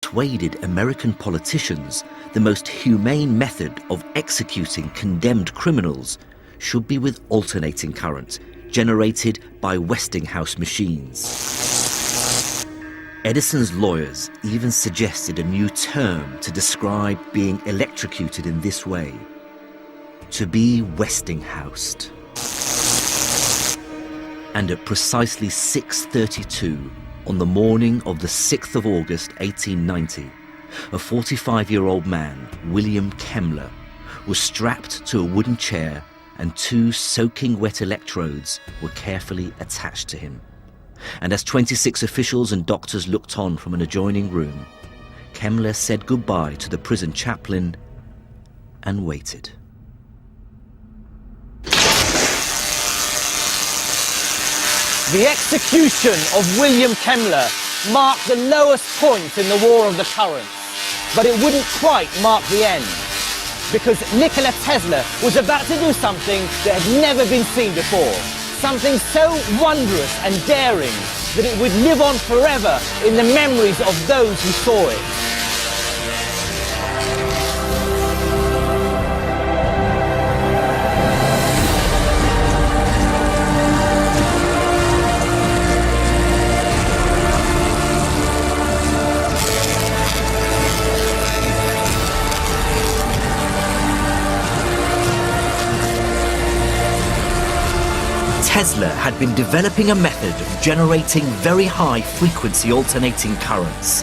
persuaded American politicians the most humane method of executing condemned criminals should be with alternating current, generated by Westinghouse machines. Edison's lawyers even suggested a new term to describe being electrocuted in this way: to be Westinghoused. And at precisely 6:32 on the morning of the 6th of August 1890, a 45-year-old man, William Kemmler, was strapped to a wooden chair and 2 soaking wet electrodes were carefully attached to him. And as 26 officials and doctors looked on from an adjoining room, Kemmler said goodbye to the prison chaplain and waited. The execution of William Kemmler marked the lowest point in the War of the Currents, but it wouldn't quite mark the end, because Nikola Tesla was about to do something that had never been seen before, something so wondrous and daring that it would live on forever in the memories of those who saw it. Tesla had been developing a method of generating very high-frequency alternating currents,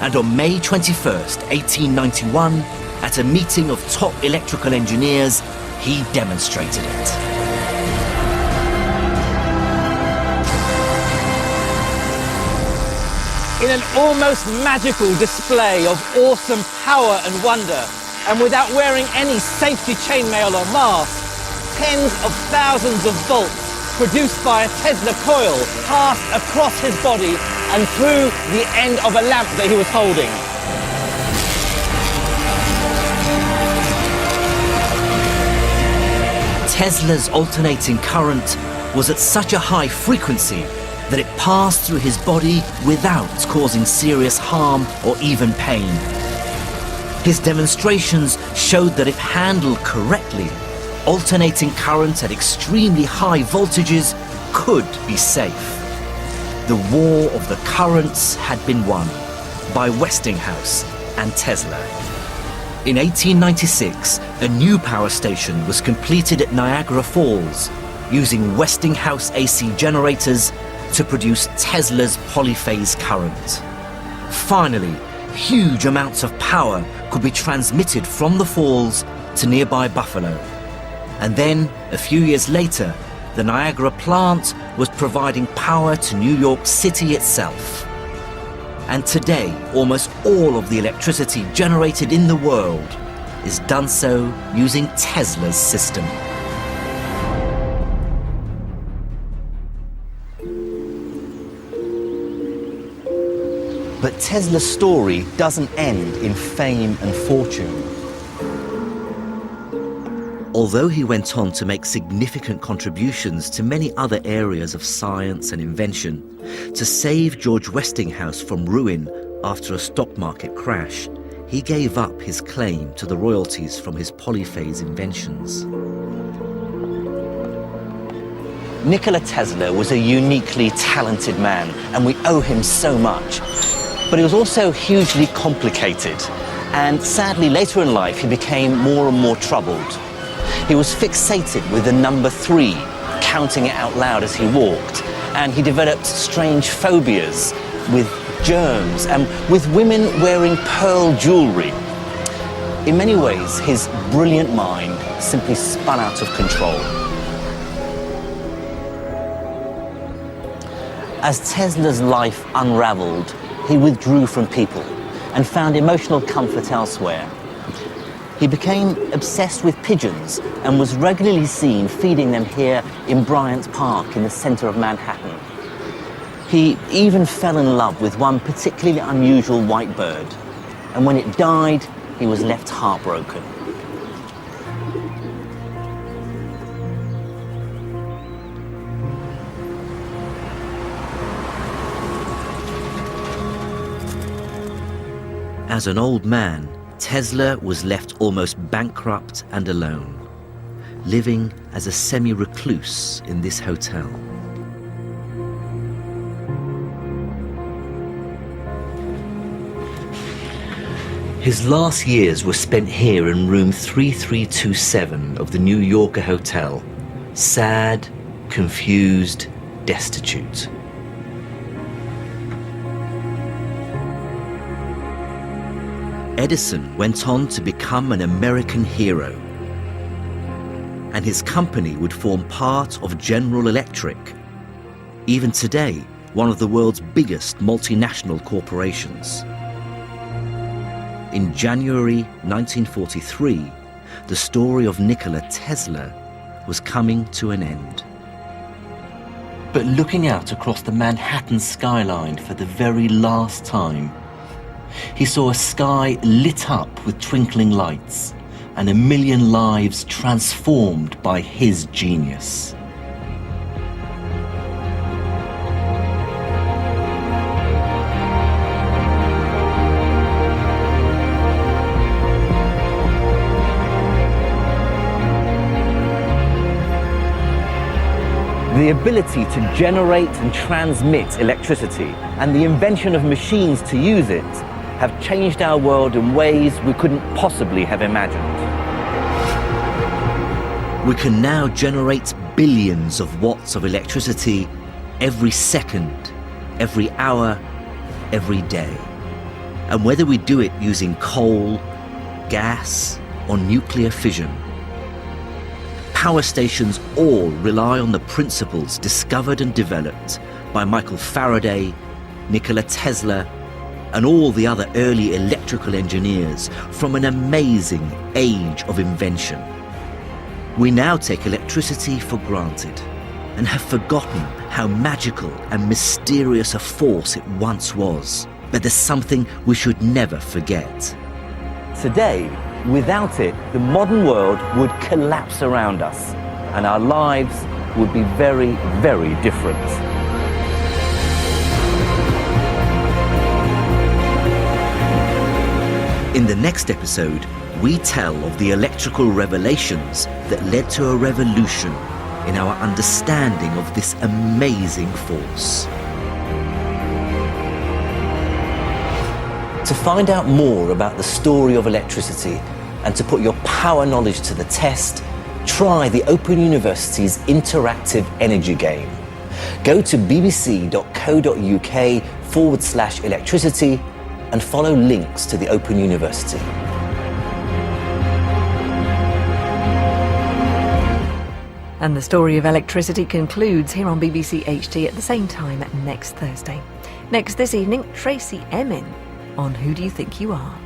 and on May 21st, 1891, at a meeting of top electrical engineers, he demonstrated it. In an almost magical display of awesome power and wonder, and without wearing any safety chainmail or mask, tens of thousands of volts produced by a Tesla coil passed across his body and through the end of a lamp that he was holding. Tesla's alternating current was at such a high frequency that it passed through his body without causing serious harm or even pain. His demonstrations showed that if handled correctly, alternating current at extremely high voltages could be safe. The war of the currents had been won by Westinghouse and Tesla. In 1896, a new power station was completed at Niagara Falls, using Westinghouse AC generators to produce Tesla's polyphase current. Finally, huge amounts of power could be transmitted from the falls to nearby Buffalo. And then, a few years later, the Niagara plant was providing power to New York City itself. And today, almost all of the electricity generated in the world is done so using Tesla's system. But Tesla's story doesn't end in fame and fortune. Although he went on to make significant contributions to many other areas of science and invention, to save George Westinghouse from ruin after a stock market crash, he gave up his claim to the royalties from his polyphase inventions. Nikola Tesla was a uniquely talented man, and we owe him so much. But he was also hugely complicated, and sadly later in life he became more and more troubled. He was fixated with the number 3, counting it out loud as he walked, and he developed strange phobias with germs and with women wearing pearl jewelry. In many ways, his brilliant mind simply spun out of control. As Tesla's life unraveled, he withdrew from people and found emotional comfort elsewhere. He became obsessed with pigeons and was regularly seen feeding them here in Bryant Park in the center of Manhattan. He even fell in love with one particularly unusual white bird, and when it died, he was left heartbroken. As an old man, Tesla was left almost bankrupt and alone, living as a semi-recluse in this hotel. His last years were spent here in room 3327 of the New Yorker Hotel, sad, confused, destitute. Edison went on to become an American hero, and his company would form part of General Electric, even today one of the world's biggest multinational corporations. In January 1943, the story of Nikola Tesla was coming to an end. But looking out across the Manhattan skyline for the very last time, he saw a sky lit up with twinkling lights and 1 million lives transformed by his genius. The ability to generate and transmit electricity and the invention of machines to use it have changed our world in ways we couldn't possibly have imagined. We can now generate billions of watts of electricity every second, every hour, every day. And whether we do it using coal, gas, or nuclear fission, power stations all rely on the principles discovered and developed by Michael Faraday, Nikola Tesla, and all the other early electrical engineers from an amazing age of invention. We now take electricity for granted and have forgotten how magical and mysterious a force it once was. But there's something we should never forget. Today, without it, the modern world would collapse around us, and our lives would be very, very different. In the next episode, we tell of the electrical revelations that led to a revolution in our understanding of this amazing force. To find out more about the story of electricity and to put your power knowledge to the test, try the Open University's interactive energy game. Go to bbc.co.uk/electricity and follow links to the Open University. And the story of electricity concludes here on BBC HT at the same time next Thursday. Next this evening, Tracy Emin on Who Do You Think You Are?